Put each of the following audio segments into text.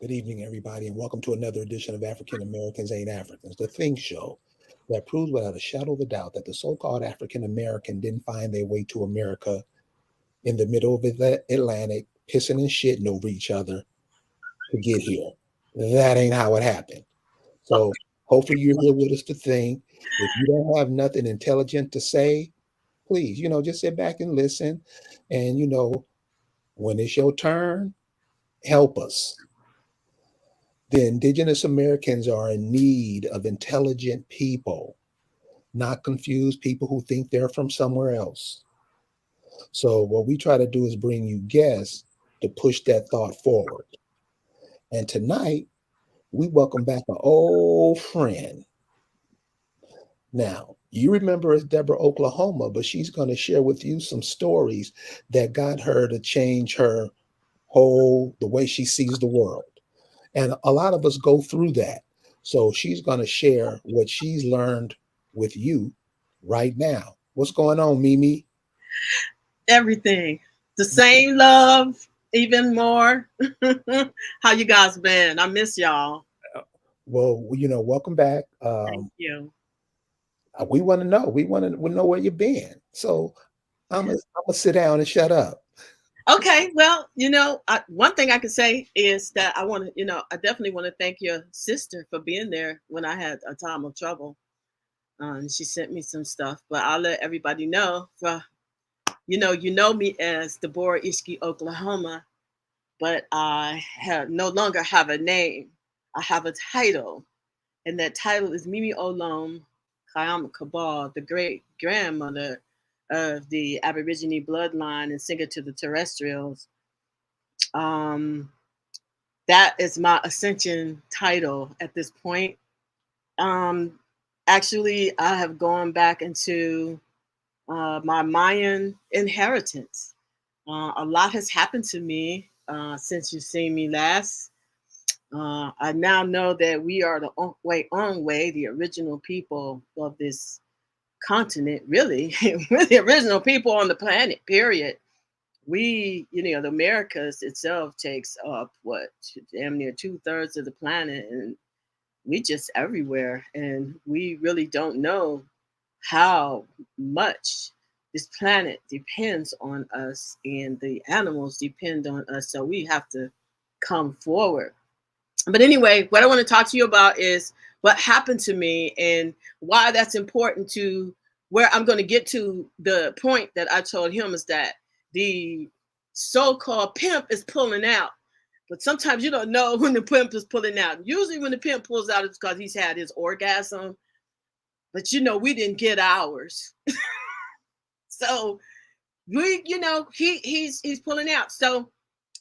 Good evening, everybody, and welcome to another edition of African Americans Ain't Africans, the Think Show that proves without a shadow of a doubt that the so called African American didn't find their way to America in the middle of the Atlantic, pissing and shitting over each other to get here. That ain't how it happened. So hopefully you're here with us to think. If you don't have nothing intelligent to say, please, just sit back and listen. And, when it's your turn, help us. The indigenous Americans are in need of intelligent people, not confused people who think they're from somewhere else. So, what we try to do is bring you guests to push that thought forward. And tonight, we welcome back an old friend. Now, you remember it's Deborah, Oklahoma, but she's going to share with you some stories that got her to change her the way she sees the world. And a lot of us go through that. So she's going to share what she's learned with you right now. What's going on, Mimi? Everything. The same love, even more. How you guys been? I miss y'all. Well, welcome back. Thank you. We want to know. We know where you've been. So I'm gonna sit down and shut up. Okay, well, one thing I can say is that I definitely want to thank your sister for being there when I had a time of trouble. She sent me some stuff, but I'll let everybody know. You know me as Deborah Ishki, Oklahoma, but I no longer have a name. I have a title, and that title is Mimi Olom Kayama Kabal, the great grandmother of the Aborigine bloodline and singer to the terrestrials. Um, that is my ascension title at this point. Um, Actually, I have gone back into my Mayan inheritance. A lot has happened to me since you've seen me last. I now know that we are the way, the original people of this continent, really. We're the original people on the planet, period. The Americas itself takes up what, damn near 2/3 of the planet, and we just everywhere. And we really don't know how much this planet depends on us and the animals depend on us. So we have to come forward. But anyway, what I want to talk to you about is what happened to me and why that's important to where I'm going to get to. The point that I told him is that the so-called pimp is pulling out. But sometimes you don't know when the pimp is pulling out. Usually when the pimp pulls out, it's because he's had his orgasm. But we didn't get ours. So he's pulling out. So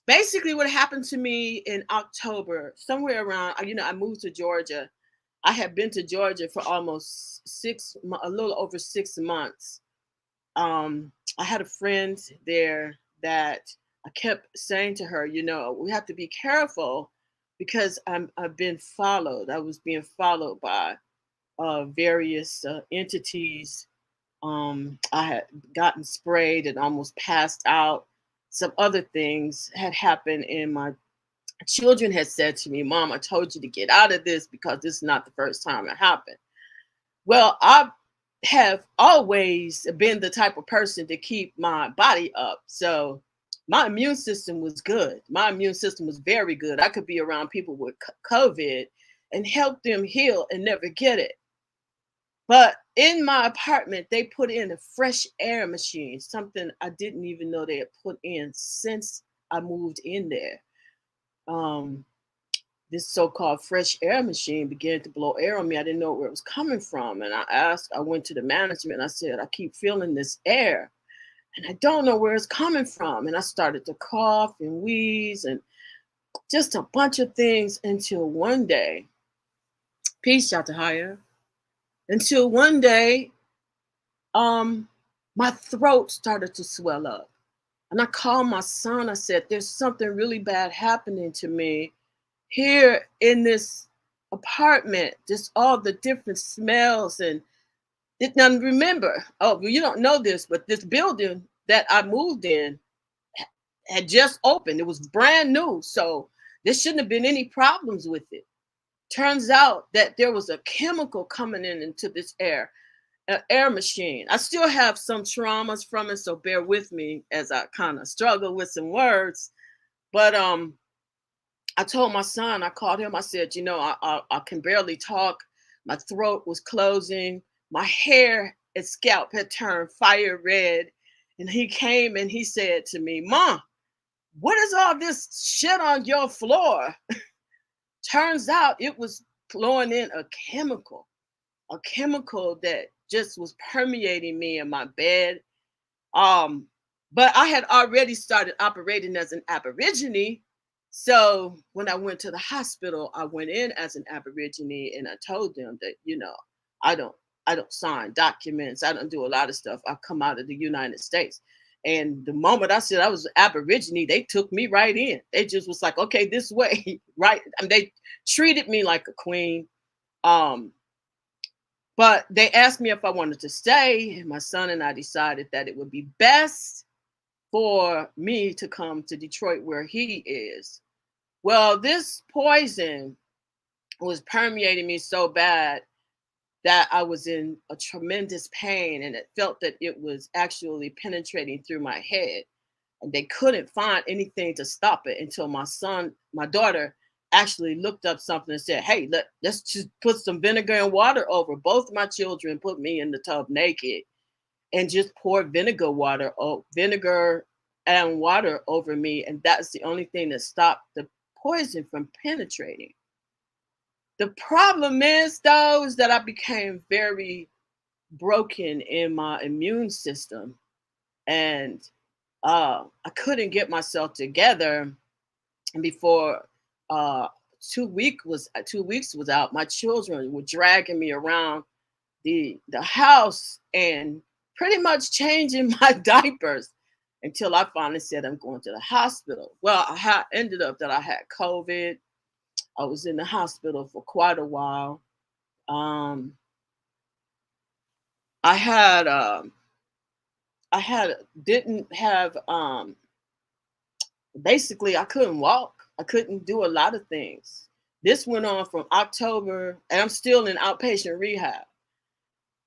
basically what happened to me in October, somewhere around, I moved to Georgia. I had been to Georgia for almost a little over 6 months. I had a friend there that I kept saying to her, we have to be careful because I've been followed. I was being followed by various entities. I had gotten sprayed and almost passed out. Some other things had happened, and my children had said to me, "Mom, I told you to get out of this because this is not the first time it happened." Well, I have always been the type of person to keep my body up. So my immune system was good. My immune system was very good. I could be around people with COVID and help them heal and never get it. But in my apartment, they put in a fresh air machine, something I didn't even know they had put in since I moved in there. Um, this so-called fresh air machine began to blow air on me. I didn't know where it was coming from. And I went to the management. I said, I keep feeling this air and I don't know where it's coming from. And I started to cough and wheeze and just a bunch of things until one day, peace, Dr. Haya, until one day, my throat started to swell up. And I called my son. I said, there's something really bad happening to me here in this apartment. Just all the different smells. And now remember, you don't know this, but this building that I moved in had just opened. It was brand new. So There shouldn't have been any problems with it. Turns out that there was a chemical coming in into this air, an air machine. I still have some traumas from it, so bear with me as I kind of struggle with some words. But I told my son, I called him, I said, I can barely talk. My throat was closing. My hair and scalp had turned fire red. And he came and he said to me, Mom, what is all this shit on your floor? Turns out it was blowing in a chemical that just was permeating me in my bed. Um, but I had already started operating as an Aborigine. So when I went to the hospital, I went in as an Aborigine and I told them that, I don't I don't sign documents. I don't do a lot of stuff. I come out of the United States. And the moment I said I was Aborigine, they took me right in. They just was like, okay, this way, right? And they treated me like a queen. Um, but they asked me if I wanted to stay, and my son and I decided that it would be best for me to come to Detroit where he is. Well, this poison was permeating me so bad that I was in a tremendous pain, and it felt that it was actually penetrating through my head. And they couldn't find anything to stop it until my daughter actually looked up something and said, hey, let's just put some vinegar and water over. Both my children put me in the tub naked and just poured vinegar and water over me. And that's the only thing that stopped the poison from penetrating. The problem is, though, is that I became very broken in my immune system. And I couldn't get myself together. And before uh, 2 weeks was out, my children were dragging me around the house and pretty much changing my diapers until I finally said I'm going to the hospital. Well, ended up that I had COVID. I was in the hospital for quite a while. Um, I had I had didn't have basically I couldn't walk. I couldn't do a lot of things. This went on from October, and I'm still in outpatient rehab.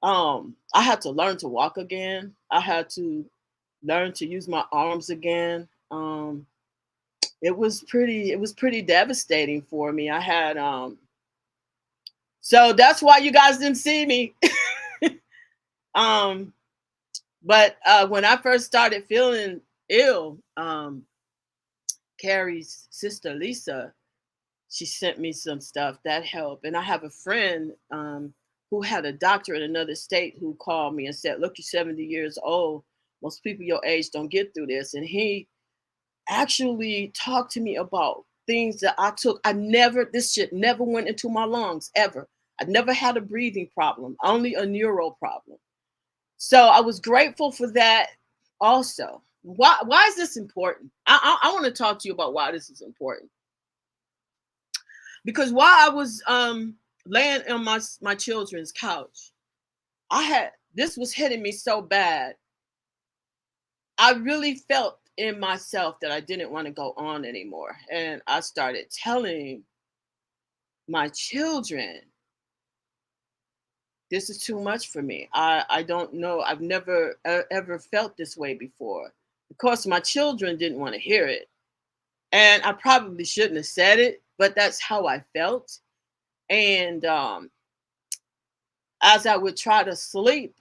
I had to learn to walk again. I had to learn to use my arms again. It was pretty devastating for me. I had so that's why you guys didn't see me. um but when I first started feeling ill, Carrie's sister Lisa, she sent me some stuff that helped. And I have a friend who had a doctor in another state who called me and said, look, you're 70 years old. Most people your age don't get through this. And he actually talked to me about things that I took. This shit never went into my lungs ever. I never had a breathing problem, only a neural problem. So I was grateful for that also. Why is this important? I want to talk to you about why this is important. Because while I was laying on my children's couch, this was hitting me so bad. I really felt in myself that I didn't want to go on anymore, and I started telling my children, this is too much for me. I don't know. I've never ever felt this way before. Of course, my children didn't want to hear it, and I probably shouldn't have said it, but that's how I felt. And as I would try to sleep,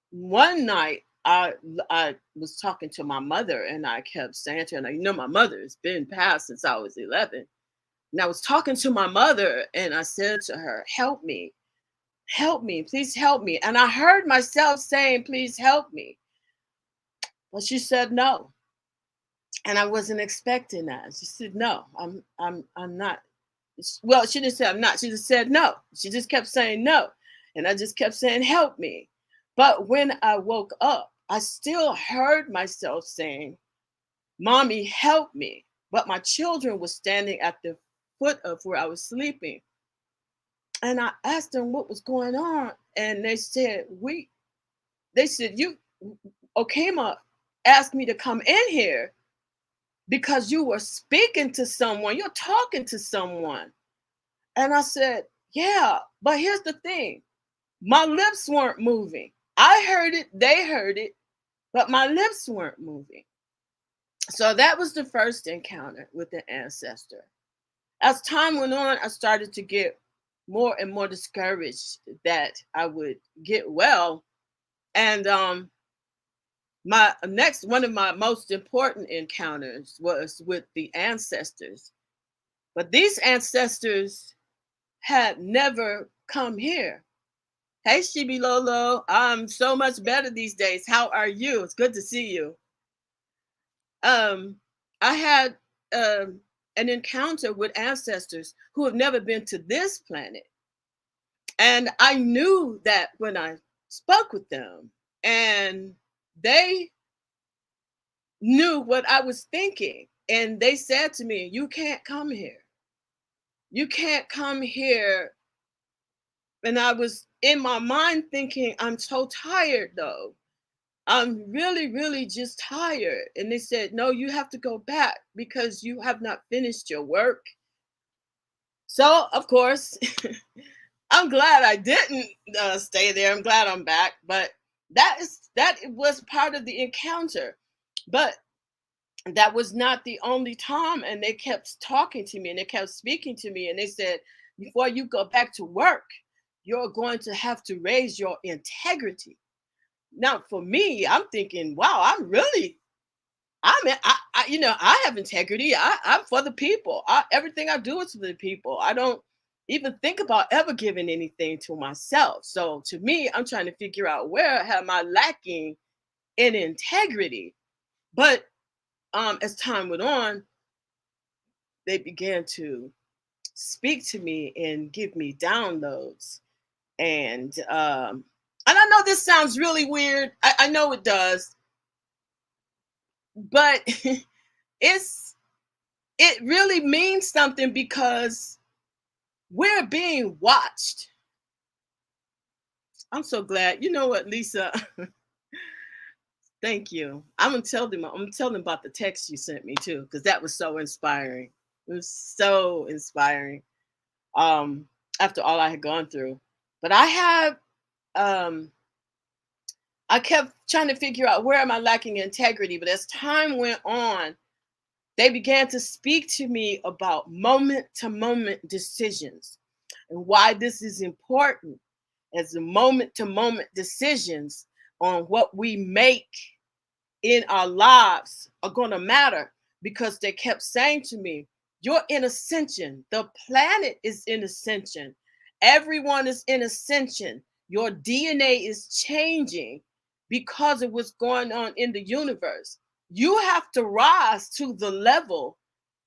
one night I was talking to my mother, and I kept saying to her, my mother has been passed since I was 11. And I was talking to my mother, and I said to her, help me, please help me. And I heard myself saying, please help me. But she said no. And I wasn't expecting that. She said, no, I'm not. Well, she didn't say I'm not. She just said no. She just kept saying no. And I just kept saying, help me. But when I woke up, I still heard myself saying, Mommy, help me. But my children were standing at the foot of where I was sleeping. And I asked them what was going on. And they said, you, Okema asked me to come in here because you were speaking to someone, you're talking to someone. And I said, yeah, but here's the thing. My lips weren't moving. I heard it, they heard it, but my lips weren't moving. So that was the first encounter with the ancestor. As time went on, I started to get more and more discouraged that I would get well. And my next one of my most important encounters was with the ancestors. But these ancestors had never come here. Hey, Shibi Lolo, I'm so much better these days. How are you? It's good to see you. Um, I had an encounter with ancestors who have never been to this planet. And I knew that when I spoke with them, and they knew what I was thinking. And they said to me, you can't come here. You can't come here. And I was in my mind thinking, I'm so tired though. I'm really, really just tired. And they said, no, you have to go back because you have not finished your work. So, of course, I'm glad I didn't stay there. I'm glad I'm back. But that was part of the encounter. But that was not the only time. And they kept talking to me and they kept speaking to me. And they said, before you go back to work, you're going to have to raise your integrity. Now, for me, I'm thinking, wow, I have integrity. I'm for the people. Everything I do is for the people. I don't even think about ever giving anything to myself. So to me, I'm trying to figure out where am I lacking in integrity. But as time went on, they began to speak to me and give me downloads. And I know this sounds really weird. I know it does, but it really means something because we're being watched. I'm so glad. You know what, Lisa? Thank you. I'm gonna tell them. I'm gonna tell them about the text you sent me too, because that was so inspiring. It was so inspiring. Um, After all I had gone through, but um, I kept trying to figure out where am I lacking integrity. But as time went on, they began to speak to me about moment to moment decisions and why this is important as the moment to moment decisions on what we make in our lives are going to matter because they kept saying to me, you're in ascension. The planet is in ascension. Everyone is in ascension. Your DNA is changing because of what's going on in the universe. You have to rise to the level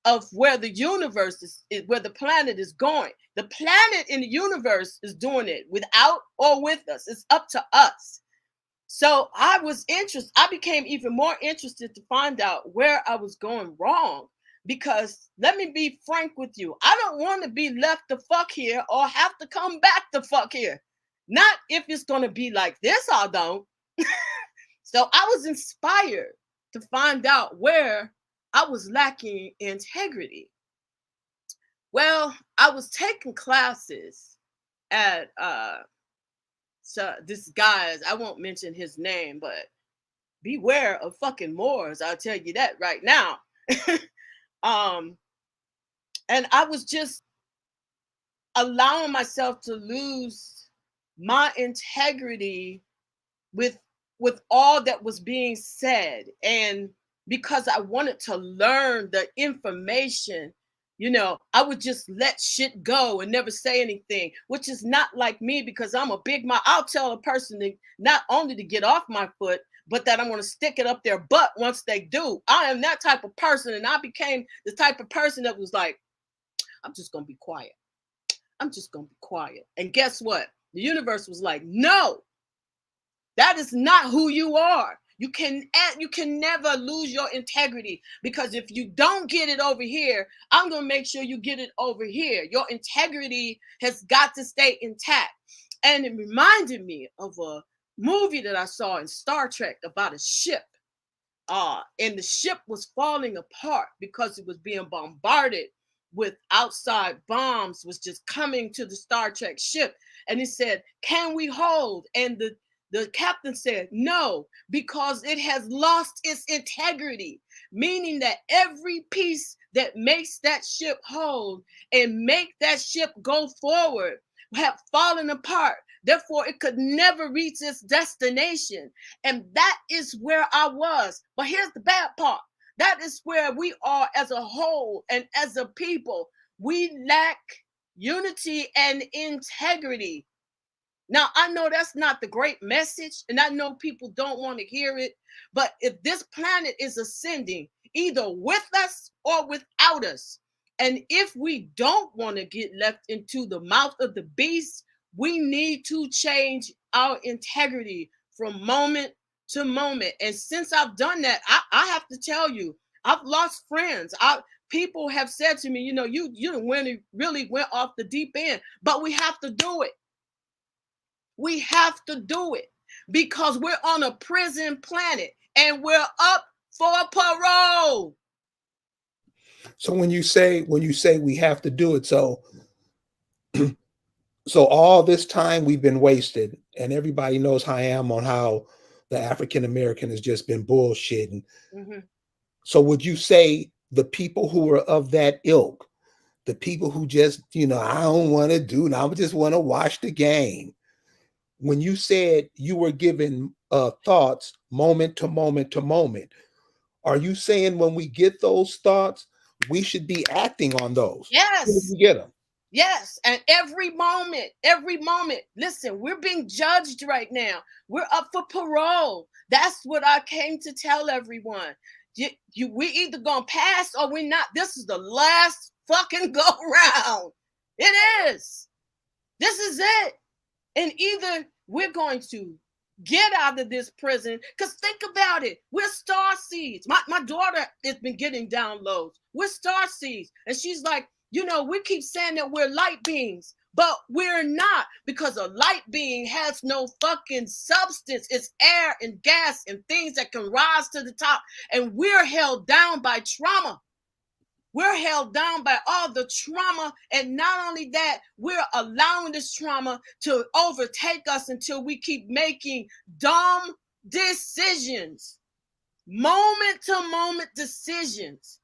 of where the universe is where the planet is going. The planet in the universe is doing it without or with us. It's up to us. So I became even more interested to find out where I was going wrong. Because let me be frank with you, I don't want to be left the fuck here or have to come back the fuck here. Not if it's going to be like this, I don't. So I was inspired to find out where I was lacking integrity. Well, I was taking classes at so this guy's, I won't mention his name, but beware of fucking Moors. I'll tell you that right now. um, and I was just allowing myself to lose my integrity with all that was being said, and because I wanted to learn the information, I would just let shit go and never say anything, which is not like me because I'm a big mouth. I'll tell a person not only to get off my foot, but that I'm going to stick it up their butt once they do. I am that type of person, and I became the type of person that was like, I'm just going to be quiet. I'm just going to be quiet. And guess what? The universe was like, no, that is not who you are. You can never lose your integrity, because if you don't get it over here, I'm going to make sure you get it over here. Your integrity has got to stay intact. And it reminded me of a movie that I saw in Star Trek about a ship. and the ship was falling apart because it was being bombarded with outside bombs, was just coming to the Star Trek ship. And he said, can we hold? And the captain said, no, because it has lost its integrity, meaning that every piece that makes that ship hold and make that ship go forward have fallen apart. Therefore, it could never reach its destination. And that is where I was. But here's the bad part. That is where we are as a whole and as a people. We lack unity and integrity. Now, I know that's not the great message, and I know people don't want to hear it, but if this planet is ascending, either with us or without us, and if we don't want to get left into the mouth of the beast, we need to change our integrity from moment to moment. And since I've done that, I have to tell you, I've lost friends. People have said to me, you really went off the deep end, but we have to do it. We have to do it because we're on a prison planet and we're up for parole. So when you say we have to do it, so all this time we've been wasted, and everybody knows how I am on how the African American has just been bullshitting. Mm-hmm. So would you say the people who are of that ilk, the people who just, I don't want to do, now I just want to watch the game. When you said you were given thoughts moment to moment to moment, are you saying when we get those thoughts, we should be acting on those? Yes. We get them. Yes. And every moment, listen, we're being judged right now. We're up for parole. That's what I came to tell everyone. We either gonna pass or we're not. This is the last fucking go round. It is. This is it. And either we're going to get out of this prison, because think about it, we're star seeds. My daughter has been getting downloads. We're star seeds. And she's like, we keep saying that we're light beings, but we're not, because a light being has no fucking substance. It's air and gas and things that can rise to the top. And we're held down by trauma. We're held down by all the trauma. And not only that, we're allowing this trauma to overtake us until we keep making dumb decisions, moment to moment decisions.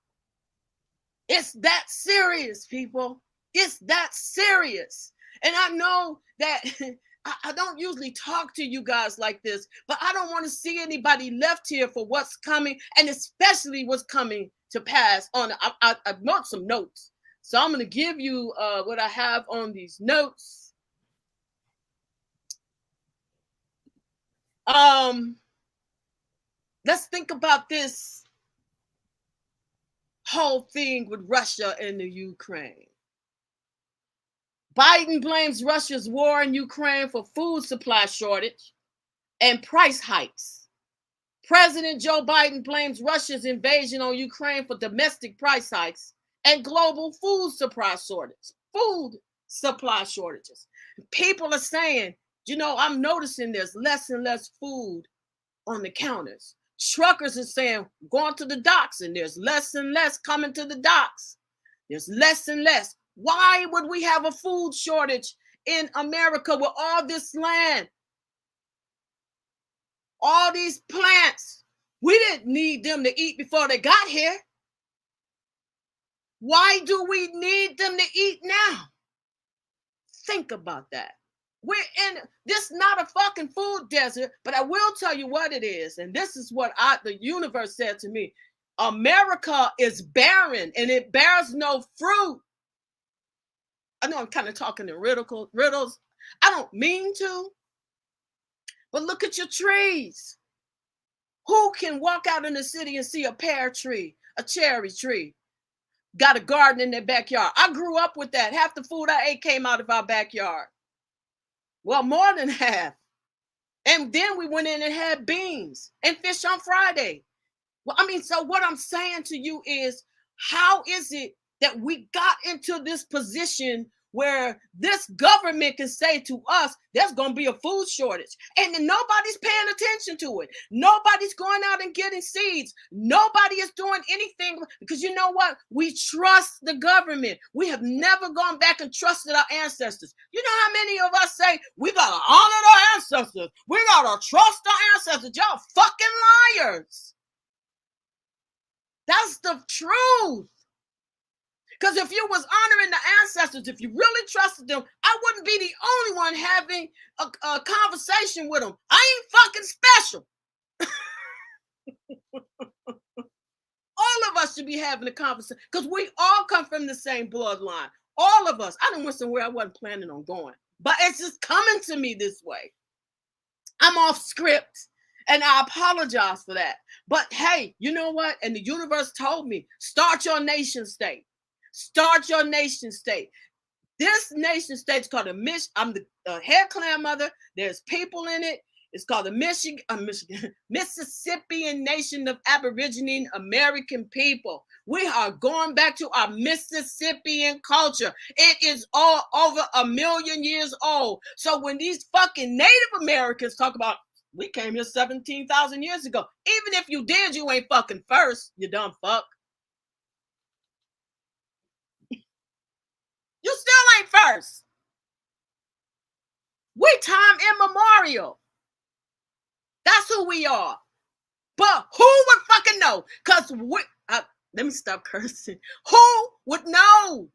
It's that serious, people. It's that serious. And I know that I don't usually talk to you guys like this, but I don't want to see anybody left here for what's coming, and especially what's coming to pass. I wrote some notes, so I'm going to give you what I have on these notes. Let's think about this whole thing with Russia and the Ukraine. Biden blames Russia's war in Ukraine for food supply shortage and price hikes. President Joe Biden blames Russia's invasion on Ukraine for domestic price hikes and global food supply shortages. People are saying, I'm noticing there's less and less food on the counters. Truckers are saying, going to the docks, and there's less and less coming to the docks. There's less and less. Why would we have a food shortage in America with all this land? All these plants. We didn't need them to eat before they got here. Why do we need them to eat now? Think about that. We're in this, not a fucking food desert, but I will tell you what it is. And this is what the universe said to me. America is barren and it bears no fruit. I know I'm kind of talking in riddles. I don't mean to. But look at your trees. Who can walk out in the city and see a pear tree, a cherry tree, got a garden in their backyard? I grew up with that. Half the food I ate came out of our backyard. Well, more than half. And then we went in and had beans and fish on Friday. Well, so what I'm saying to you is, how is it that we got into this position where this government can say to us, there's going to be a food shortage. And then nobody's paying attention to it. Nobody's going out and getting seeds. Nobody is doing anything because you know what? We trust the government. We have never gone back and trusted our ancestors. You know how many of us say, we got to honor our ancestors. We got to trust our ancestors. Y'all fucking liars. That's the truth. Because if you was honoring the ancestors, if you really trusted them, I wouldn't be the only one having a conversation with them. I ain't fucking special. All of us should be having a conversation because we all come from the same bloodline. All of us. I done went somewhere I wasn't planning on going, but it's just coming to me this way. I'm off script and I apologize for that. But hey, you know what? And the universe told me, start your nation state. Start your nation state. This nation state is called I'm the head clan mother. There's people in it. It's called the Mississippian Nation of Aboriginal American People. We are going back to our Mississippian culture. It is all over 1 million years old. So when these fucking Native Americans talk about, we came here 17,000 years ago. Even if you did, you ain't fucking first, you dumb fuck. You still ain't first. We time immemorial. That's who we are. But who would fucking know? Because let me stop cursing. Who would know?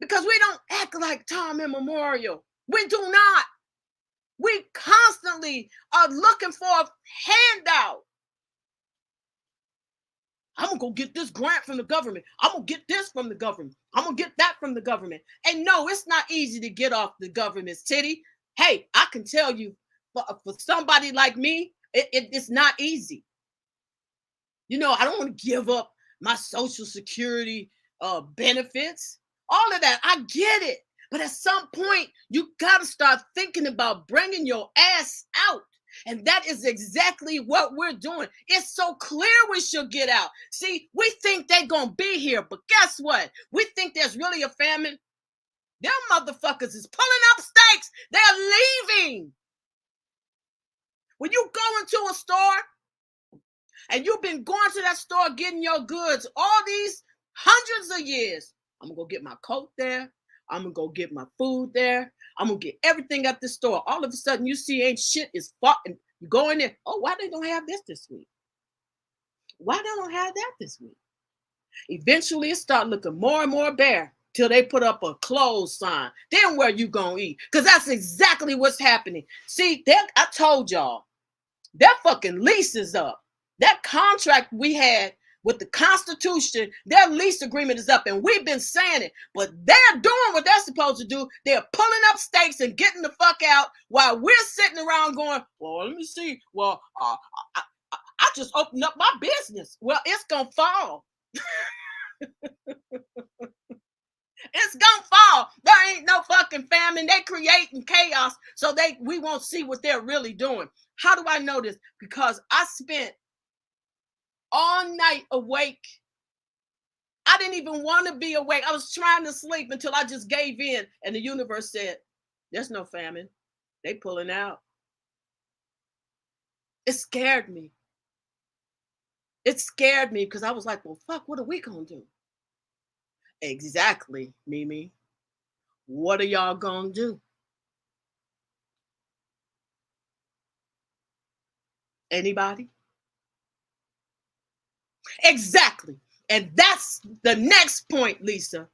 Because we don't act like time immemorial. We do not. We constantly are looking for a handout. I'm going to go get this grant from the government. I'm going to get this from the government. I'm going to get that from the government. And no, it's not easy to get off the government's titty. Hey, I can tell you, for somebody like me, it's not easy. You know, I don't want to give up my Social Security benefits. All of that, I get it. But at some point, you got to start thinking about bringing your ass out. And that is exactly what we're doing. It's so clear we should get out. See, we think they're going to be here, but guess what? We think there's really a famine. Them motherfuckers is pulling up stakes. They're leaving. When you go into a store and you've been going to that store getting your goods all these hundreds of years, I'm going to go get my coat there. I'm going to go get my food there. I'm going to get everything at the store. All of a sudden, you see ain't shit is fucking. You go in there. Oh, why they don't have this week? Why they don't have that this week? Eventually, it start looking more and more bare till they put up a closed sign. Then where you going to eat? Because that's exactly what's happening. See, I told y'all, that fucking lease is up. That contract we had with the Constitution, their lease agreement is up, and we've been saying it, but they're doing what they're supposed to do. They're pulling up stakes and getting the fuck out while we're sitting around going, well, let me see. Well, I just opened up my business. Well, it's going to fall. It's gonna fall. There ain't no fucking famine. They creating chaos so we won't see what they're really doing. How do I know this? Because I spent all night awake. I didn't even want to be awake. I was trying to sleep until I just gave in, and the universe said, there's no famine. They pulling out. It scared me. It scared me because I was like, well, fuck, what are we gonna do? Exactly, Mimi. What are y'all gonna do? Anybody? Exactly. And that's the next point, Lisa.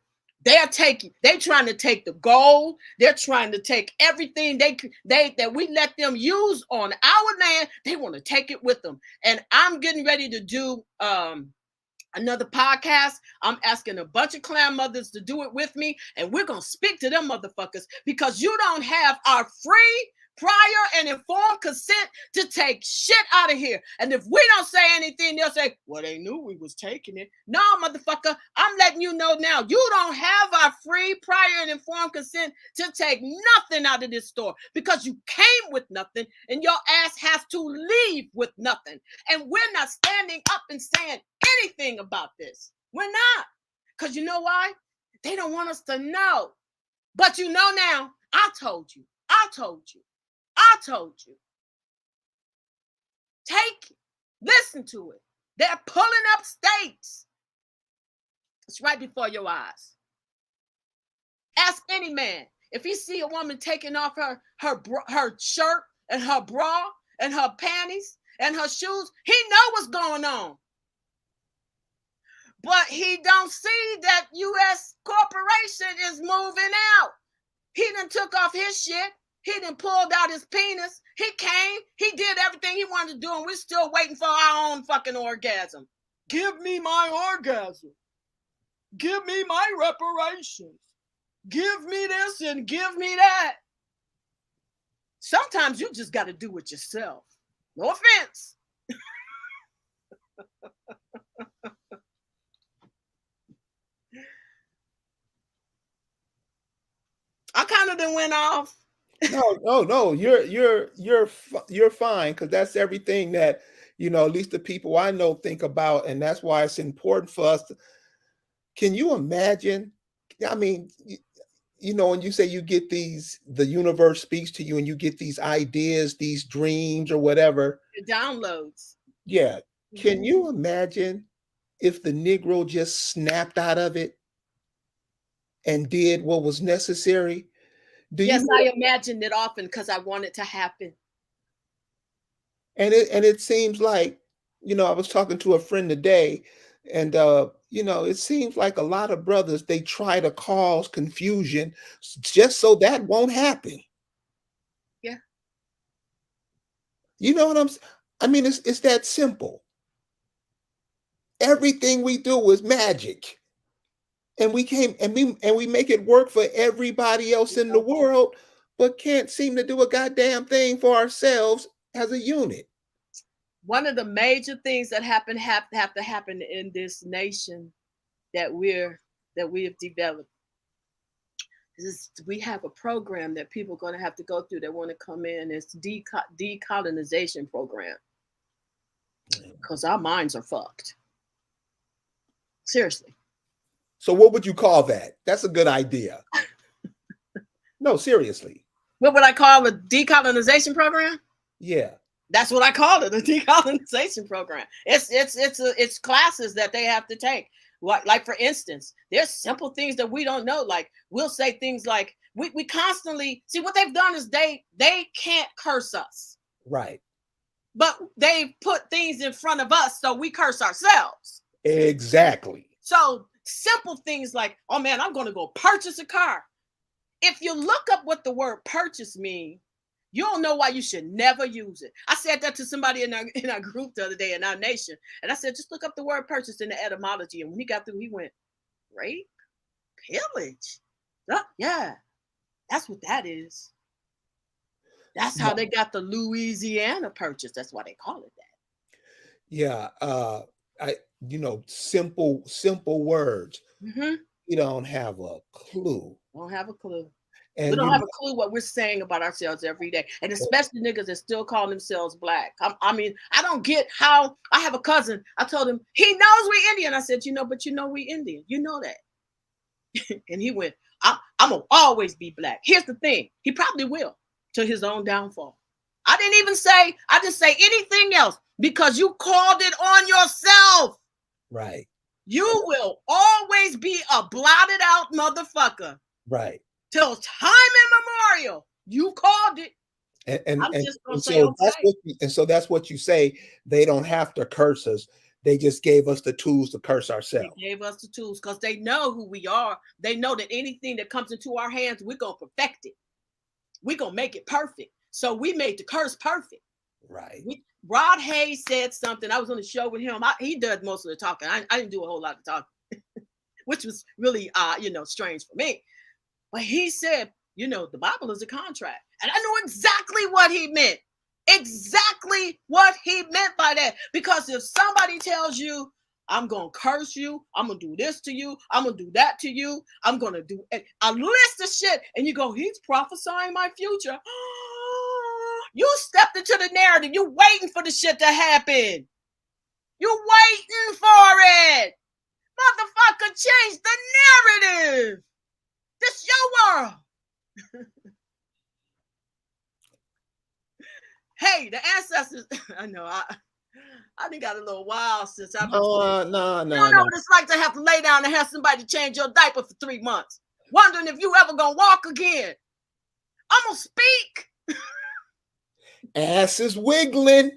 They're trying to take the gold. They're trying to take everything that we let them use on our land. They want to take it with them. And I'm getting ready to do another podcast. I'm asking a bunch of clan mothers to do it with me, and we're gonna speak to them motherfuckers because you don't have our free, prior, and informed consent to take shit out of here. And if we don't say anything, they'll say, well, they knew we was taking it. No, motherfucker, I'm letting you know now, you don't have our free, prior, and informed consent to take nothing out of this store because you came with nothing and your ass has to leave with nothing. And we're not standing up and saying anything about this. We're not. Because you know why? They don't want us to know. But you know now, I told you. I told you. I told you. Take it. Listen to it. They're pulling up states. It's right before your eyes. Ask any man. If he see a woman taking off her shirt and her bra and her panties and her shoes, he know what's going on. But he don't see that U.S. corporation is moving out. He done took off his shit. He done pulled out his penis. He came. He did everything he wanted to do, and we're still waiting for our own fucking orgasm. Give me my orgasm. Give me my reparations. Give me this and give me that. Sometimes you just got to do it yourself. No offense. I kind of done went off. No. You're fine, because that's everything that, at least the people I know think about, and that's why it's important for us to. Can you imagine? I mean, when you say you get the universe speaks to you and you get these ideas, these dreams or whatever. The downloads. Yeah. Can you imagine if the Negro just snapped out of it and did what was necessary? Yes, I imagined it often because I want it to happen. And it seems like, I was talking to a friend today, and it seems like a lot of brothers, they try to cause confusion just so that won't happen. Yeah. You know what I mean, it's that simple. Everything we do is magic. And we make it work for everybody else in the world, but can't seem to do a goddamn thing for ourselves as a unit. One of the major things that have to happen in this nation that we have developed is we have a program that people are going to have to go through that want to come in. It's decolonization program, because our minds are fucked. Seriously. So what would you call that? That's a good idea. No, seriously. What would I call a decolonization program? Yeah. That's what I call it, a decolonization program. It's classes that they have to take. Like for instance, there's simple things that we don't know. Like we'll say things like we constantly see what they've done is they can't curse us. Right. But they've put things in front of us so we curse ourselves. Exactly. So simple things like, oh man, I'm going to go purchase a car. If you look up what the word purchase means, you don't know why you should never use it. I said that to somebody in our group the other day in our nation. And I said, just look up the word purchase in the etymology. And when he got through, he went, rape? Pillage? Oh, yeah, that's what that is. That's how they got the Louisiana Purchase. That's why they call it that. Yeah. Simple words. Mm-hmm. You don't have a clue. Don't have a clue. And we don't have a clue what we're saying about ourselves every day. And especially niggas that still call themselves black. I mean, I don't get how. I have a cousin. I told him, he knows we Indian. I said, but we Indian. You know that. And he went, I'm going to always be black. Here's the thing. He probably will, to his own downfall. I didn't say anything else because you called it on yourself. Right. You will always be a blotted out motherfucker. Right. Till time immemorial. You called it. So that's what you say. They don't have to curse us. They just gave us the tools to curse ourselves. They gave us the tools because they know who we are. They know that anything that comes into our hands, we're going to perfect it. We're going to make it perfect. So we made the curse perfect. Right. Rod Hayes said something. I was on the show with him. He does most of the talking. I didn't do a whole lot of talking, which was really, strange for me. But he said, the Bible is a contract. And I knew exactly what he meant. Exactly what he meant by that. Because if somebody tells you, I'm going to curse you, I'm going to do this to you, I'm going to do that to you, I'm going to do a list of shit, and you go, he's prophesying my future. You stepped into the narrative. You waiting for the shit to happen. You waiting for it. Motherfucker, change the narrative. This your world. Hey, the ancestors. I know I done got a little wild since I've been. No, You don't know what it's like to have to lay down and have somebody change your diaper for 3 months, wondering if you ever gonna walk again. I'm gonna speak. Ass is wiggling.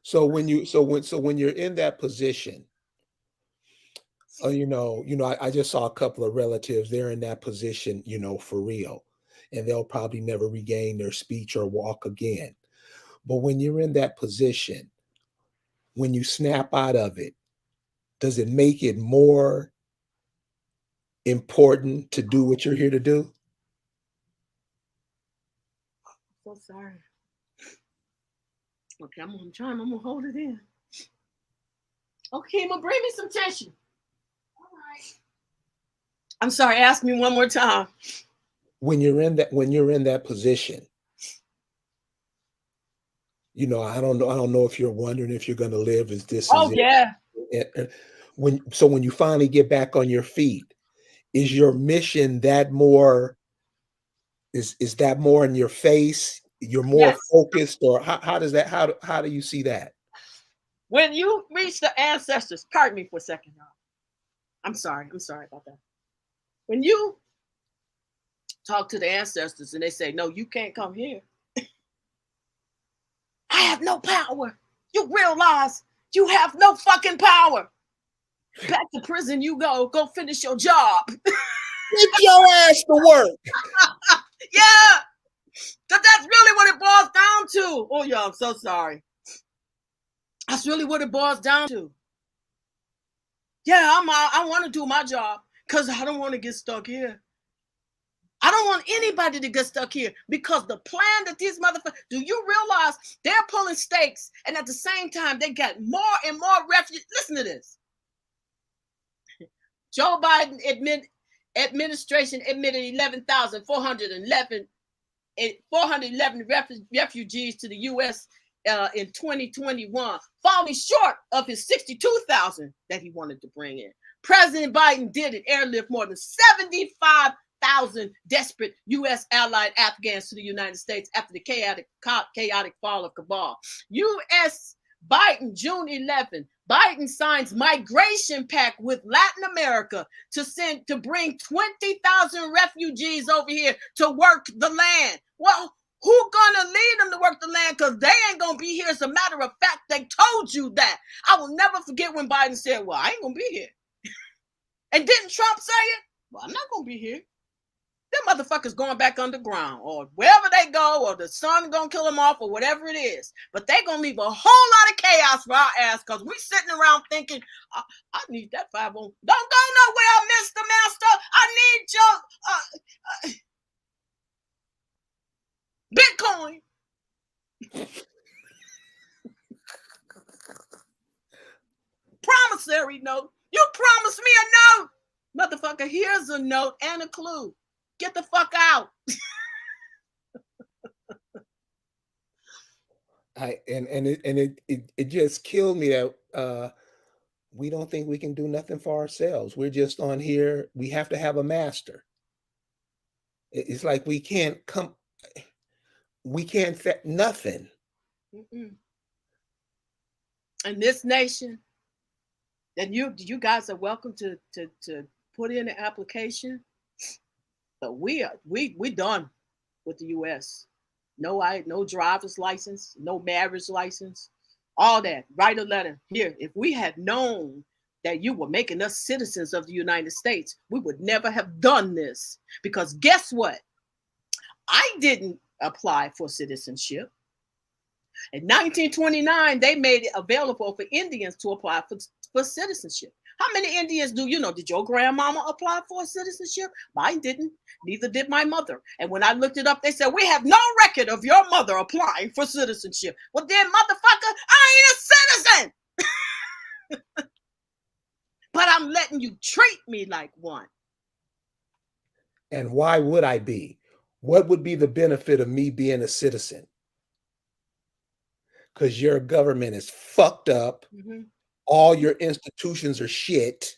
So when you're in that position, I just saw a couple of relatives. They're in that position, for real, and they'll probably never regain their speech or walk again. But when you're in that position, when you snap out of it, does it make it more important to do what you're here to do? So sorry. Okay, I'm gonna hold it in. Okay, I'm gonna bring me some tissue. All right. I'm sorry, ask me one more time. When you're in that position, I don't know if you're wondering if you're going to live as this is Oh yeah. it. When you finally get back on your feet, is your mission that more is that more in your face? You're more Yes. focused, or how does that how do you see that? When you reach the ancestors, pardon me for a second, y'all. I'm sorry about that. When you talk to the ancestors and they say, no, you can't come here. I have no power. You realize you have no fucking power. Back to prison you go finish your job. Get your ass to work. Yeah, because that's really what it boils down to. Oh, yeah, I'm so sorry. That's really what it boils down to. Yeah, I want to do my job because I don't want to get stuck here. I don't want anybody to get stuck here because the plan that these motherfuckers, do you realize they're pulling stakes and at the same time they got more and more refugees? Listen to this. Joe Biden administration admitted 411 refugees to the U.S. In 2021, falling short of his 62,000 that he wanted to bring in. President Biden did it, airlift more than 75,000 desperate U.S. allied Afghans to the United States after the chaotic fall of Kabul. U.S. Biden, June 11th, Biden signs migration pact with Latin America to bring 20,000 refugees over here to work the land. Well, who gonna lead them to work the land? Because they ain't gonna be here. As a matter of fact, they told you that. I will never forget when Biden said, well, I ain't gonna be here. And didn't Trump say it? Well, I'm not gonna be here. Them motherfuckers going back underground or wherever they go, or the sun gonna kill them off, or whatever it is. But they gonna leave a whole lot of chaos for our ass because we sitting around thinking, I need that 5 on. Don't go nowhere, Mr. Master. I need your Bitcoin. Promissory note. You promised me a note. Motherfucker, here's a note and a clue. Get the fuck out. It just killed me that we don't think we can do nothing for ourselves. We're just on here. We have to have a master. It's like we can't nothing. Mm-mm. In this nation, and you guys are welcome to put in an application. But we done with the U.S. No driver's license, no marriage license, all that. Write a letter here. If we had known that you were making us citizens of the United States, we would never have done this. Because guess what? I didn't apply for citizenship. In 1929, they made it available for Indians to apply for citizenship. How many Indians do you know? Did your grandmama apply for citizenship? Mine didn't. Neither did my mother. And when I looked it up, they said, we have no record of your mother applying for citizenship. Well, then, motherfucker, I ain't a citizen. But I'm letting you treat me like one. And why would I be? What would be the benefit of me being a citizen? Because your government is fucked up. Mm-hmm. All your institutions are shit.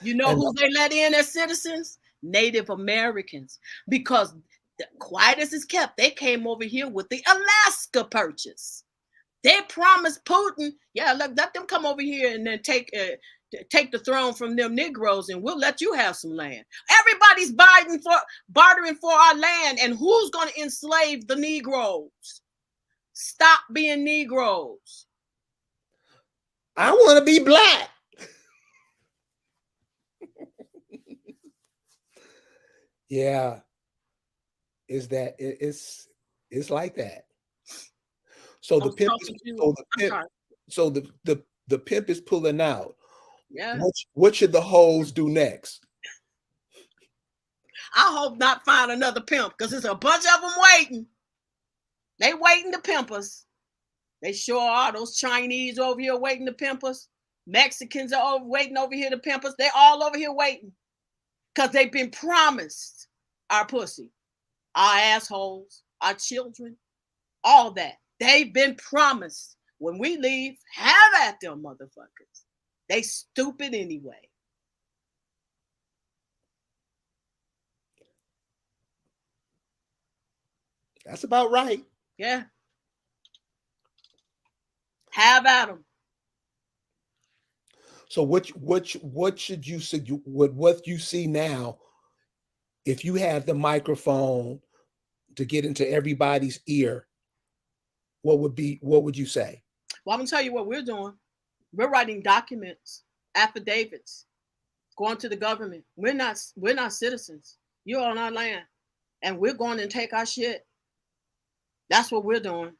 You know And who they let in as citizens? Native Americans. Because quiet as it's kept, they came over here with the Alaska Purchase. They promised Putin, yeah, let them come over here and then take the throne from them Negroes, and we'll let you have some land. Everybody's bartering for our land, and who's going to enslave the Negroes? Stop being Negroes. I want to be black. Yeah, it's like that. So the pimp is the pimp is pulling out. Yeah. What should the hoes do next? I hope not find another pimp, because there's a bunch of them waiting. They waiting to pimp us. They sure are. Those Chinese over here waiting to pimp us. Mexicans are waiting over here to pimp us. They all over here waiting because they've been promised our pussy, our assholes, our children, all that. They've been promised. When we leave, have at them motherfuckers. They stupid anyway. That's about right. Yeah. Have at them. So what should you see? What you see now? If you had the microphone to get into everybody's ear, what would you say? Well, I'm gonna tell you what we're doing. We're writing documents, affidavits, going to the government. We're not citizens. You're on our land, and we're going to take our shit. That's what we're doing.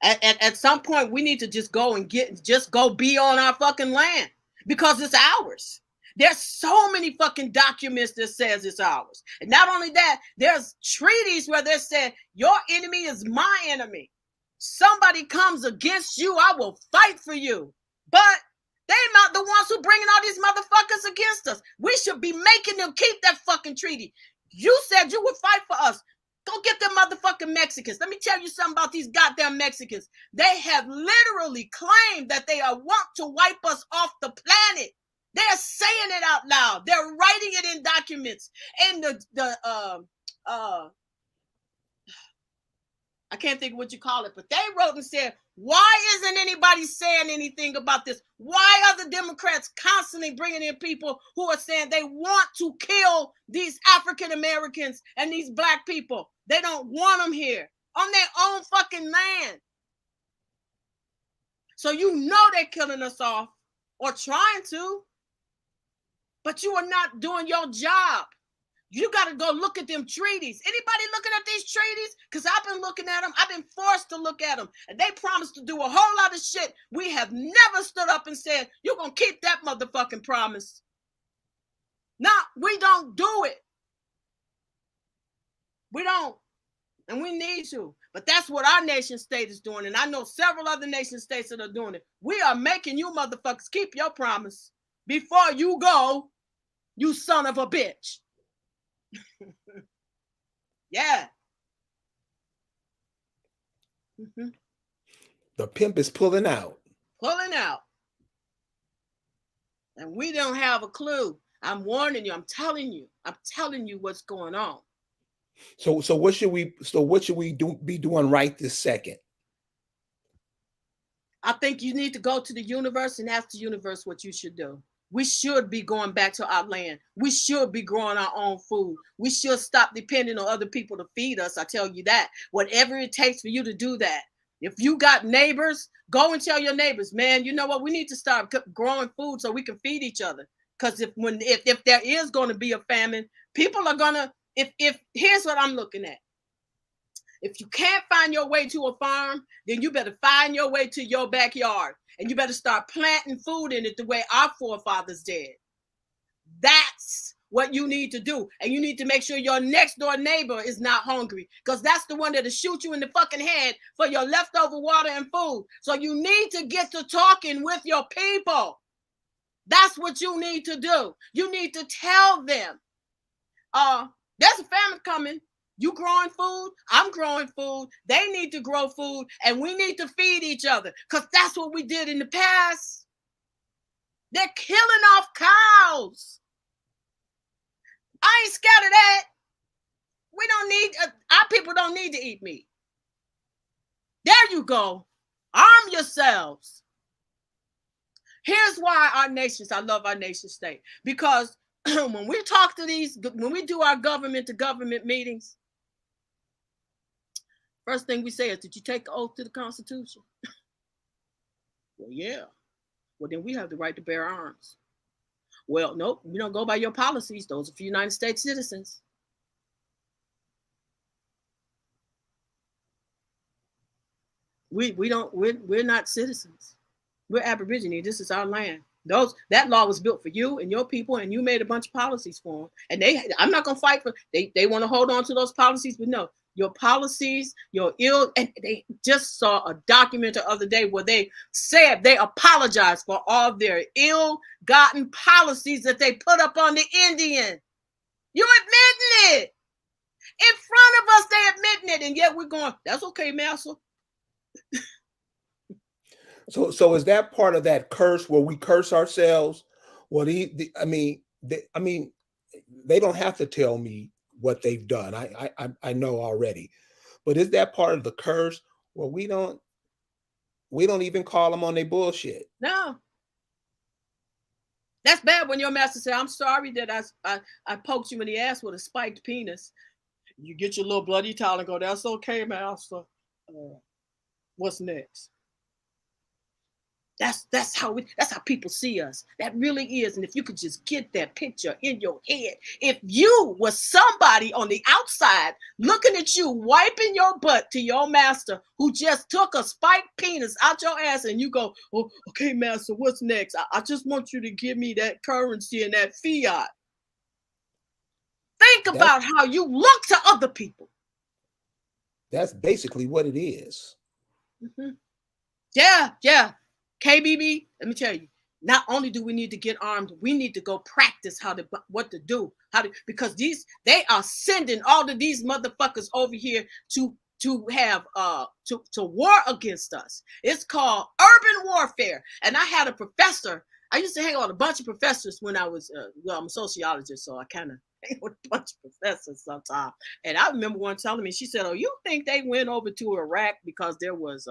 At some point, we need to just go be on our fucking land, because it's ours. There's so many fucking documents that says it's ours. And not only that, there's treaties where they said your enemy is my enemy. Somebody comes against you, I will fight for you. But they're not the ones who bringing all these motherfuckers against us. We should be making them keep that fucking treaty. You said you would fight for us. Go get them motherfucking Mexicans. Let me tell you something about these goddamn Mexicans. They have literally claimed that they want to wipe us off the planet. They're saying it out loud. They're writing it in documents. And I can't think of what you call it, but they wrote and said, why isn't anybody saying anything about this? Why are the Democrats constantly bringing in people who are saying they want to kill these African Americans and these black people? They don't want them here on their own fucking land. So you know they're killing us off, or trying to, but you are not doing your job. You got to go look at them treaties. Anybody looking at these treaties? Because I've been looking at them. I've been forced to look at them. And they promised to do a whole lot of shit. We have never stood up and said, you're going to keep that motherfucking promise. No, we don't do it. We don't. And we need to. But that's what our nation state is doing. And I know several other nation states that are doing it. We are making you motherfuckers keep your promise before you go, you son of a bitch. Yeah. Mm-hmm. The pimp is pulling out. Pulling out. And we don't have a clue. I'm warning you. I'm telling you what's going on. So what should we be doing right this second? I think you need to go to the universe and ask the universe what you should do. We should be going back to our land. We should be growing our own food. We should stop depending on other people to feed us. I tell you that. Whatever it takes for you to do that. If you got neighbors, go and tell your neighbors, man, you know what? We need to start growing food so we can feed each other. Because if there is going to be a famine, people are going to, if here's what I'm looking at. If you can't find your way to a farm, then you better find your way to your backyard. And you better start planting food in it the way our forefathers did. That's what you need to do. And you need to make sure your next door neighbor is not hungry, because that's the one that'll shoot you in the fucking head for your leftover water and food. So you need to get to talking with your people. That's what you need to do. You need to tell them, there's a famine coming. You growing food, I'm growing food. They need to grow food, and we need to feed each other, because that's what we did in the past. They're killing off cows. I ain't scared of that. We don't need, our people don't need to eat meat. There you go. Arm yourselves. Here's why I love our nation state. Because when we talk to when we do our government to government meetings, first thing we say is, did you take the oath to the Constitution? Well, yeah. Well, then we have the right to bear arms. Well, nope, we don't go by your policies. Those are for United States citizens. We're not citizens. We're Aborigine. This is our land. That law was built for you and your people, and you made a bunch of policies for them. And I'm not gonna fight for. They want to hold on to those policies, but no, your policies, and they just saw a document the other day where they said they apologized for all their ill-gotten policies that they put up on the Indian. You admitting it in front of us? They admitting it, and yet we're going, that's okay, master. So is that part of that curse where we curse ourselves? Well, they don't have to tell me what they've done. I know already, but is that part of the curse where we don't even call them on their bullshit? No. That's bad when your master said, I'm sorry that I poked you in the ass with a spiked penis. You get your little bloody towel and go, that's okay, master. What's next? That's how people see us. That really is. And if you could just get that picture in your head, if you was somebody on the outside looking at you, wiping your butt to your master who just took a spiked penis out your ass, and you go, oh, okay, master, what's next? I just want you to give me that currency and that fiat. Think about how you look to other people. That's basically what it is. Mm-hmm. Yeah. KBB, let me tell you, not only do we need to get armed, we need to go practice what to do, because they are sending all of these motherfuckers over here to have to war against us. It's called urban warfare. And I had a professor. I used to hang out with a bunch of professors when I was I'm a sociologist, so I kind of hang with a bunch of professors sometimes. And I remember one telling me, she said, "Oh, you think they went over to Iraq because there was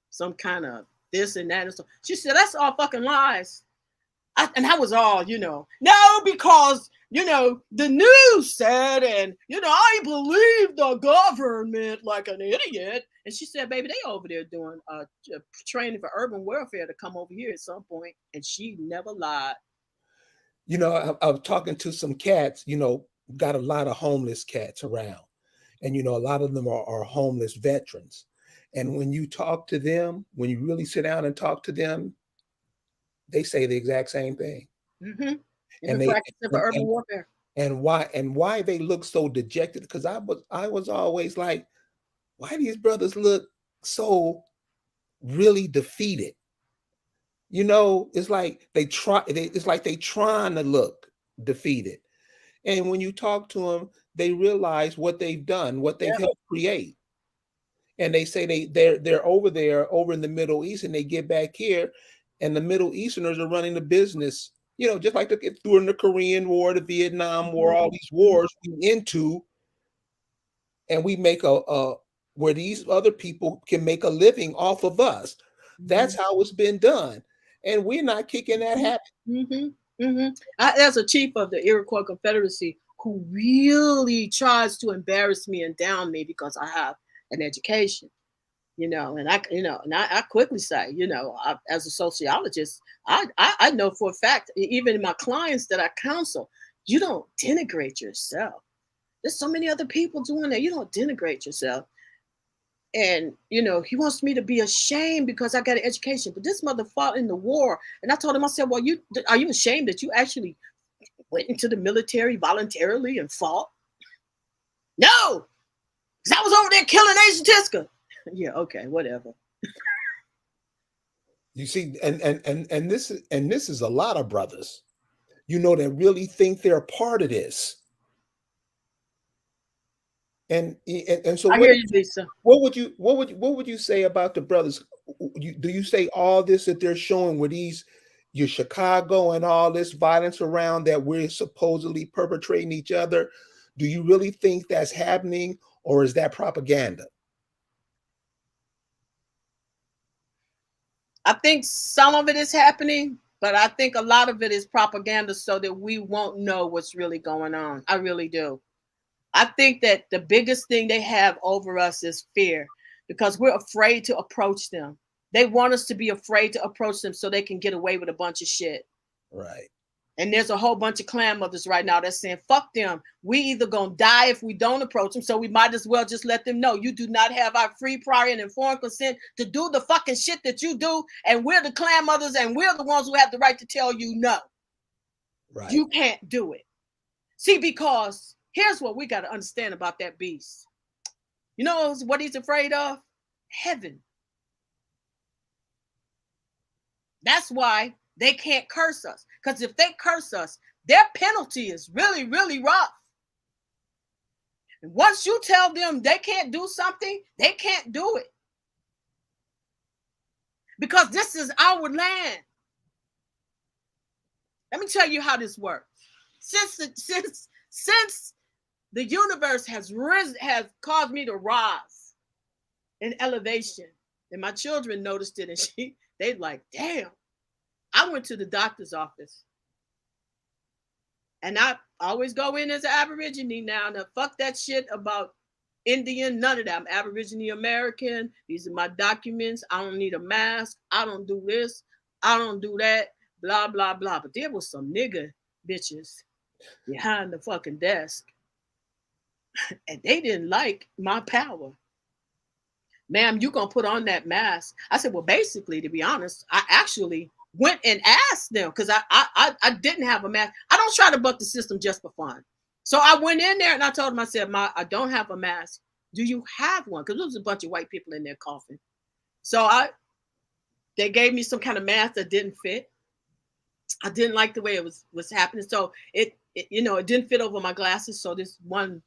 some kind of this and that and stuff?" She said, "That's all fucking lies." And that was all, no, because, the news said, and, I believe the government like an idiot. And she said, baby, they over there doing training for urban warfare to come over here at some point. And she never lied. I was talking to some cats, got a lot of homeless cats around. And, a lot of them are homeless veterans. And when you talk to them, when you really sit down and talk to them, they say the exact same thing. Mm-hmm. And the practice of urban warfare. And why they look so dejected? Because I was always like, why these brothers look so really defeated? It's like it's like they trying to look defeated. And when you talk to them, they realize what they've done, what they've helped create. And they say they're over there, over in the Middle East, and they get back here, and the Middle Easterners are running the business, just like during the Korean War, the Vietnam War, all these wars we into, and we make where these other people can make a living off of us. That's how it's been done, and we're not kicking that habit. Mm-hmm. Mm-hmm. As a chief of the Iroquois Confederacy, who really tries to embarrass me and down me because I have an education, and I quickly say, as a sociologist, I know for a fact, even my clients that I counsel, you don't denigrate yourself. There's so many other people doing that. You don't denigrate yourself. And, he wants me to be ashamed because I got an education, but this mother fought in the war. And I told him, I said, well, are you ashamed that you actually went into the military voluntarily and fought? No, because I was over there killing Asian Tiska. Yeah, okay, whatever. You see, and this is a lot of brothers, that really think they're a part of this. And so I hear you, Lisa. what would you say about the brothers? Do you say all this that they're showing with these your Chicago and all this violence around that we're supposedly perpetrating each other? Do you really think that's happening, or is that propaganda? I think some of it is happening, but I think a lot of it is propaganda so that we won't know what's really going on. I really do. I think that the biggest thing they have over us is fear because we're afraid to approach them. They want us to be afraid to approach them so they can get away with a bunch of shit. Right. And there's a whole bunch of clan mothers right now that's saying, fuck them. We either gonna die if we don't approach them. So we might as well just let them know you do not have our free, prior, and informed consent to do the fucking shit that you do. And we're the clan mothers and we're the ones who have the right to tell you no. Right. You can't do it. See, because here's what we got to understand about that beast. You know what he's afraid of? Heaven. That's why they can't curse us. Because if they curse us, their penalty is really, really rough. And once you tell them they can't do something, they can't do it. Because this is our land. Let me tell you how this works. Since the universe has caused me to rise in elevation, and my children noticed it, and they'd like, damn. I went to the doctor's office, and I always go in as an Aborigine now. Now, fuck that shit about Indian, none of that. I'm Aborigine American. These are my documents. I don't need a mask. I don't do this. I don't do that. Blah, blah, blah. But there was some nigga bitches behind the fucking desk, and they didn't like my power. Ma'am, you gonna put on that mask? I said, well, basically, to be honest, I actually went and asked them because I didn't have a mask. I don't try to buck the system just for fun. So I went in there and I told them, I said, I don't have a mask. Do you have one? Because there was a bunch of white people in there coughing. So they gave me some kind of mask that didn't fit. I didn't like the way it was happening. So it didn't fit over my glasses. So this one,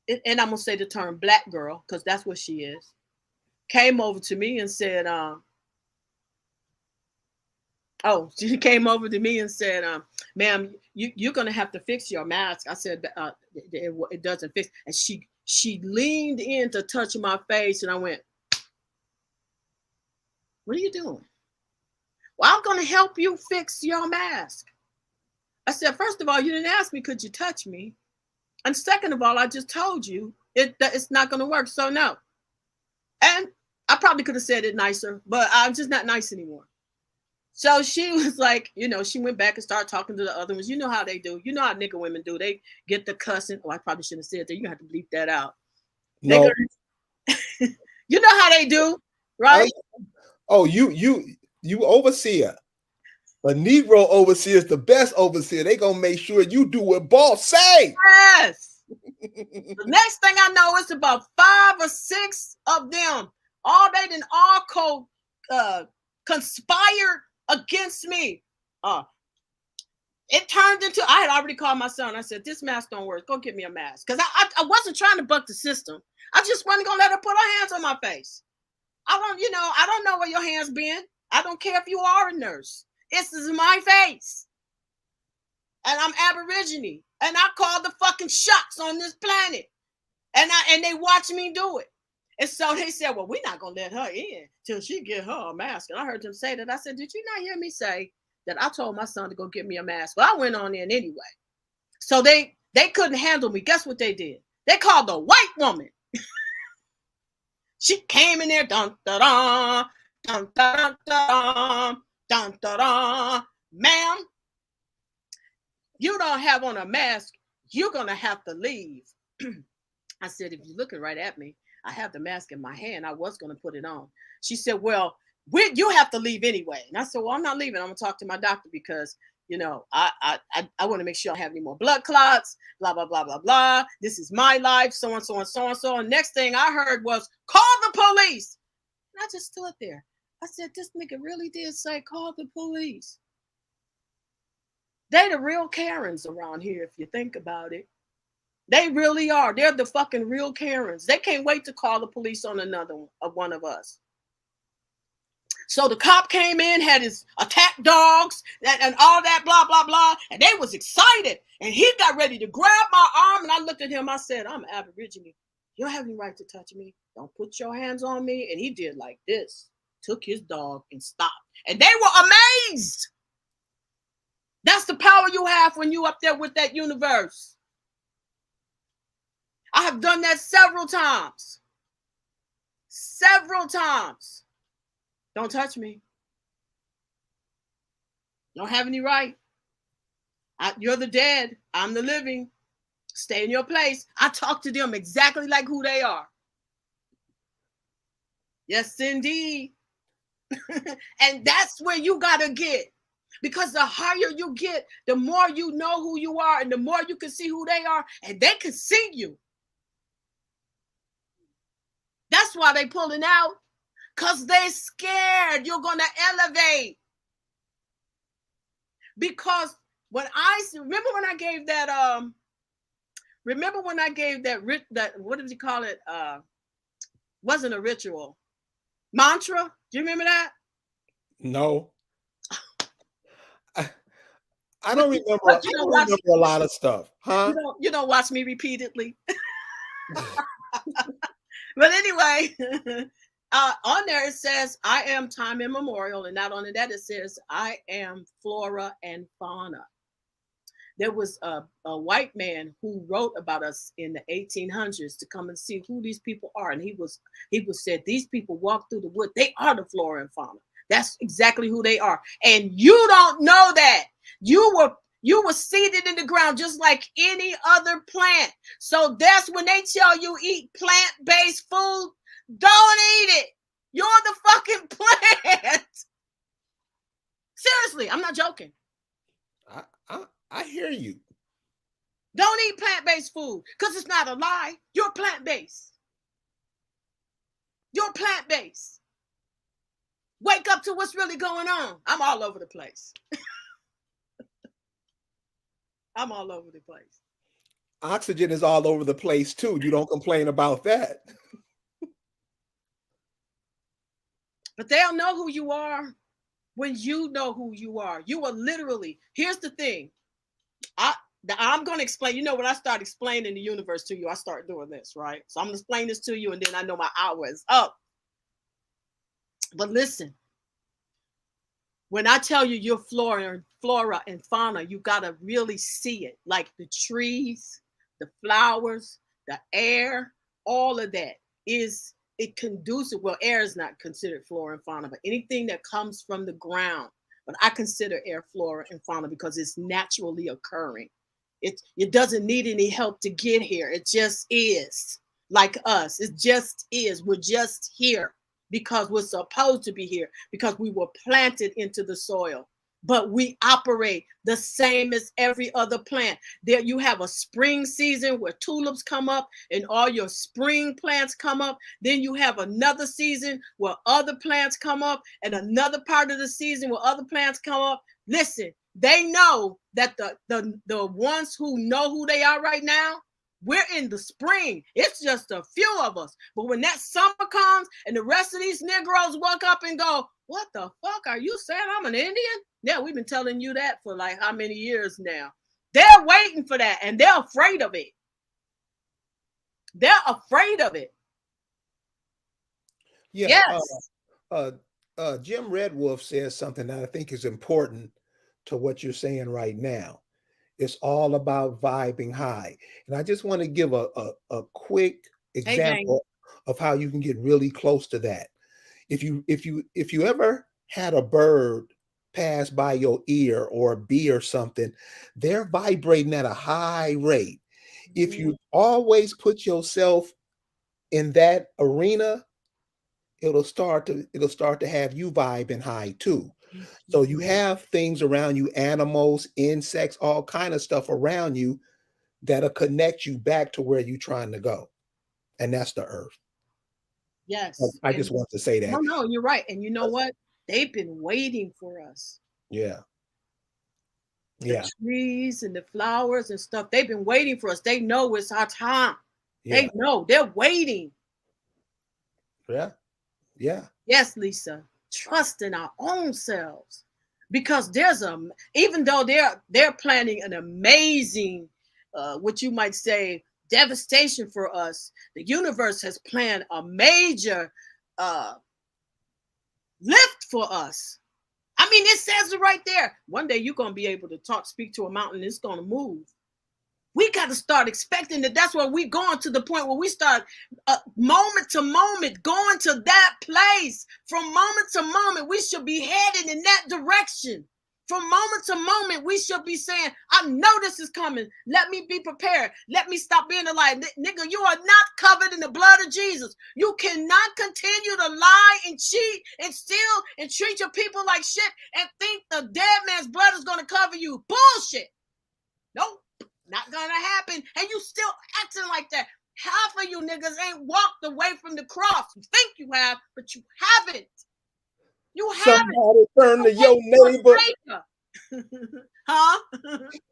and I'm gonna say the term black girl, because that's what she is, came over to me and said, she came over to me and said, ma'am, you're going to have to fix your mask. I said, it doesn't fix. And she leaned in to touch my face. And I went, what are you doing? Well, I'm going to help you fix your mask. I said, first of all, you didn't ask me, could you touch me? And second of all, I just told you it's not going to work. So no. And I probably could have said it nicer, but I'm just not nice anymore. So she was like, she went back and started talking to the other ones. You know how they do. You know how nigga women do. They get the cussing. Oh, I probably shouldn't have said that. You have to bleep that out. No. You know how they do, right? You overseer. A Negro overseer is the best overseer. They gonna make sure you do what boss say. Yes. The next thing I know, it's about 5 or 6 of them. They all conspired against me. It turned into, I had already called my son. I said, this mask don't work. Go get me a mask. Because I wasn't trying to buck the system. I just wasn't going to let her put her hands on my face. I don't know where your hands been. I don't care if you are a nurse. This is my face. And I'm Aborigine. And I call the fucking shots on this planet. And they watch me do it. And so they said, well, we're not going to let her in till she get her a mask. And I heard them say that. I said, did you not hear me say that I told my son to go get me a mask? Well, I went on in anyway. So they couldn't handle me. Guess what they did? They called the white woman. She came in there, dun, dun, dun, dun, dun, dun, dun, dun, dun. Ma'am, you don't have on a mask. You're going to have to leave. I said, if you're looking right at me, I have the mask in my hand. I was going to put it on. She said, well, you have to leave anyway. And I said, well, I'm not leaving. I'm going to talk to my doctor because, I want to make sure I don't have any more blood clots, blah, blah, blah, blah, blah. This is my life, so and so and so and so. And next thing I heard was, call the police. And I just stood there. I said, this nigga really did say, call the police. They the real Karens around here, if you think about it. They really are. They're the fucking real Karens. They can't wait to call the police on another one of us. So the cop came in, had his attack dogs and all that, blah, blah, blah. And they was excited. And he got ready to grab my arm. And I looked at him. I said, I'm Aborigine. You don't have any right to touch me. Don't put your hands on me. And he did like this. Took his dog and stopped. And they were amazed. That's the power you have when you up there with that universe. I have done that several times. Several times. Don't touch me. Don't have any right. You're the dead. I'm the living. Stay in your place. I talk to them exactly like who they are. Yes, indeed. And that's where you got to get. Because the higher you get, the more you know who you are and the more you can see who they are and they can see you. That's why they pulling out. Because they scared you're going to elevate. Because when remember when I gave that, what did you call it? Wasn't a ritual. Mantra? Do you remember that? No. I don't remember. I don't remember a lot of stuff, huh? You don't watch me repeatedly. But anyway, on there it says, I am time immemorial. And not only that, it says, I am flora and fauna. There was a white man who wrote about us in the 1800s to come and see who these people are. And he said, these people walk through the wood. They are the flora and fauna. That's exactly who they are. And you don't know that. You were seeded in the ground just like any other plant. So that's when they tell you eat plant-based food. Don't eat it. You're the fucking plant. Seriously, I'm not joking. I hear you. Don't eat plant-based food because it's not a lie. You're plant-based. You're plant-based. Wake up to what's really going on. I'm all over the place. I'm all over the place. Oxygen is all over the place too. You don't complain about that. But they'll know who you are when you know who you are. You are literally, here's the thing. I'm going to explain, when I start explaining the universe to you, I start doing this, right? So I'm going to explain this to you and then I know my hour is up. But listen, when I tell you you're flora and fauna, you got to really see it. Like the trees, the flowers, the air, all of that is it conducive. Well, air is not considered flora and fauna, but anything that comes from the ground. But I consider air flora and fauna because it's naturally occurring. It doesn't need any help to get here. It just is like us. It just is. We're just here because we're supposed to be here because we were planted into the soil. But we operate the same as every other plant. There you have a spring season where tulips come up and all your spring plants come up. Then you have another season where other plants come up and another part of the season where other plants come up. Listen, they know that the ones who know who they are right now, we're in the spring. It's just a few of us. But when that summer comes and the rest of these Negroes walk up and go, what the fuck are you saying? I'm an Indian? Yeah, we've been telling you that for like how many years now? They're waiting for that and they're afraid of it. They're afraid of it. Yeah. Yes. Jim Red Wolf says something that I think is important to what you're saying right now. It's all about vibing high. And I just want to give a quick example of how you can get really close to that. If you ever had a bird pass by your ear or a bee or something, they're vibrating at a high rate. If you always put yourself in that arena, it'll start to have you vibing high too. So you have things around you, animals, insects, all kind of stuff around you that'll connect you back to where you're trying to go. And that's the earth. Yes. I just want to say that. No, you're right. And you know what? They've been waiting for us. Yeah. The Yeah. trees and the flowers and stuff, they've been waiting for us. They know it's our time. Yeah. They know. They're waiting. Yeah. Yeah. Yes, Lisa. Trust in our own selves. Because there's a, even though they're planning an amazing, what you might say, devastation for us, the universe has planned a major uh lift for us. I mean, it says it right there. One day you're gonna be able to speak to a mountain, it's gonna move. We got to start expecting that. That's where we going, to the point where we start moment to moment going to that place. From moment to moment, we should be headed in that direction. From moment to moment, we should be saying, I know this is coming. Let me be prepared. Let me stop being a liar. Nigga, you are not covered in the blood of Jesus. You cannot continue to lie and cheat and steal and treat your people like shit and think the dead man's blood is going to cover you. Bullshit. Nope. Not gonna happen. And you still acting like that. Half of you niggas ain't walked away from the cross. You think you have, but you haven't. You haven't. Somebody turn to your neighbor. Huh?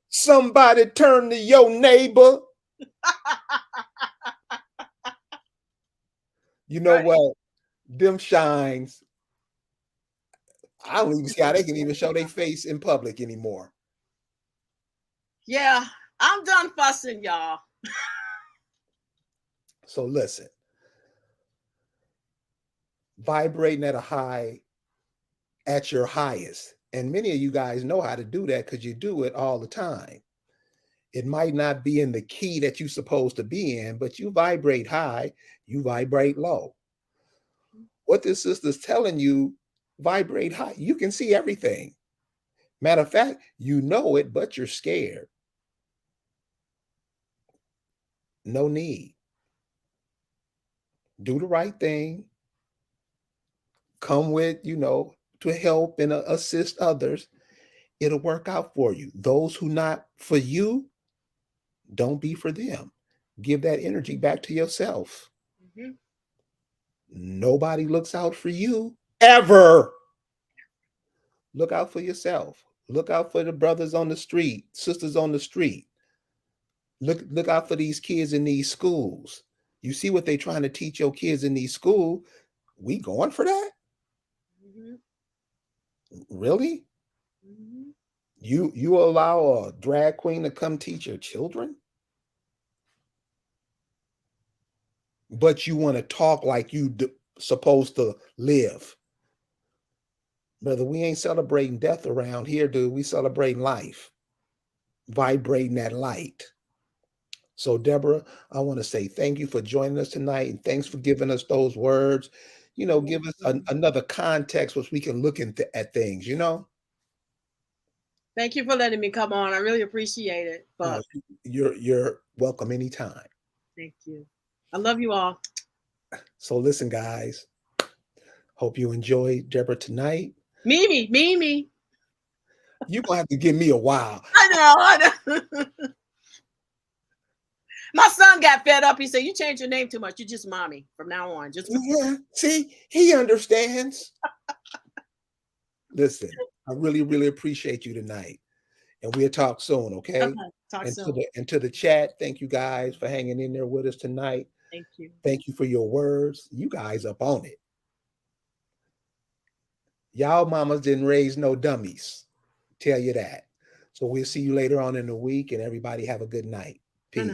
Somebody turn to your neighbor. You know Right. what? Them shines. I don't even see how they can even show their face in public anymore. Yeah, I'm done fussing, y'all. So listen, vibrating at a high, at your highest. And many of you guys know how to do that because you do it all the time. It might not be in the key that you're supposed to be in, but you vibrate high, you vibrate low. What this sister's telling you, vibrate high. You can see everything. Matter of fact, you know it, but you're scared. No need. Do the right thing. Come with, to help and assist others. It'll work out for you. Those who not for you, don't be for them. Give that energy back to yourself. Mm-hmm. Nobody looks out for you ever. Look out for yourself. Look out for the brothers on the street, sisters on the street. Look out for these kids in these schools. You see what they're trying to teach your kids in these schools. We going for that? Mm-hmm. Really? Mm-hmm. You allow a drag queen to come teach your children? But you want to talk like you supposed to live. Brother, we ain't celebrating death around here, dude. We celebrating life, vibrating that light. So, Deborah, I want to say thank you for joining us tonight, and thanks for giving us those words. Give us another context which we can look at things. Thank you for letting me come on. I really appreciate it. But You're welcome anytime. thank you. I love you all. So, listen, guys. Hope you enjoyed Deborah tonight. Mimi. You're gonna have to give me a while. I know. My son got fed up. He said, "You changed your name too much. You just mommy from now on." Just Yeah, see, he understands. Listen, I really, really appreciate you tonight, and we'll talk soon. Okay. Talk And soon. to the chat, thank you guys for hanging in there with us tonight. Thank you. Thank you for your words. You guys up on it. Y'all mamas didn't raise no dummies. Tell you that. So we'll see you later on in the week, and everybody have a good night. Peace.